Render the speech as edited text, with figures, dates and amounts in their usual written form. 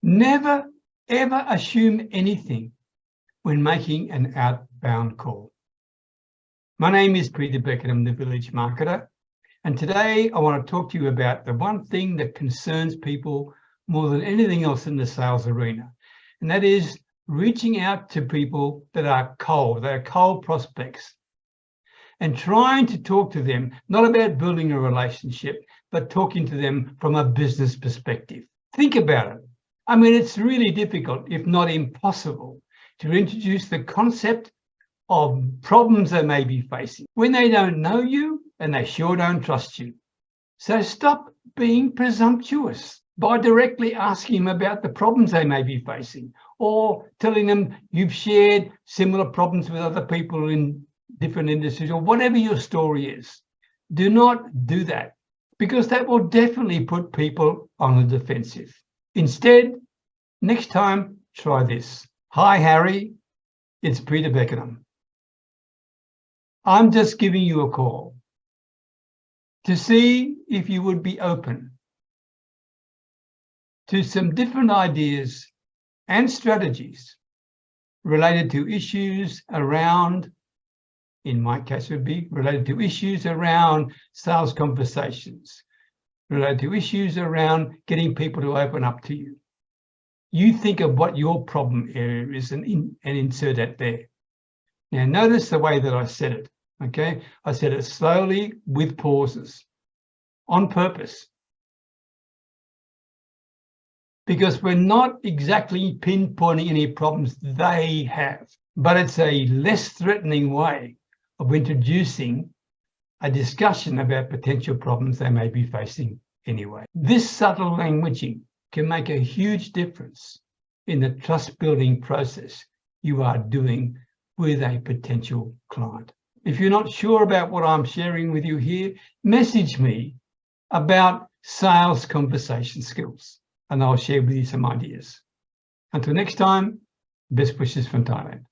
Never, ever assume anything when making an outbound call. My name is Peter Beckenham, the Village Marketer, and today I want to talk to you about the one thing that concerns people more than anything else in the sales arena, and that is reaching out to people that are cold, they're cold prospects, and trying to talk to them, not about building a relationship, but talking to them from a business perspective. Think about it. I mean, it's really difficult, if not impossible, to introduce the concept of problems they may be facing when they don't know you and they sure don't trust you. So stop being presumptuous by directly asking them about the problems they may be facing, or telling them you've shared similar problems with other people in different industries, or whatever your story is. Do not do that, because that will definitely put people on the defensive. Instead, next time, try this. Hi, Harry. It's Peter Beckenham. I'm just giving you a call to see if you would be open to some different ideas and strategies related to issues around, in my case would be related to issues around sales conversations, related to issues around getting people to open up to you. You think of what your problem area is and insert that there. Now, notice the way that I said it, okay? I said it slowly with pauses on purpose, because we're not exactly pinpointing any problems they have, but it's a less threatening way of introducing a discussion about potential problems they may be facing anyway. This subtle languaging can make a huge difference in the trust building process you are doing with a potential client. If you're not sure about what I'm sharing with you here, message me about sales conversation skills, and I'll share with you some ideas. Until next time, best wishes from Thailand.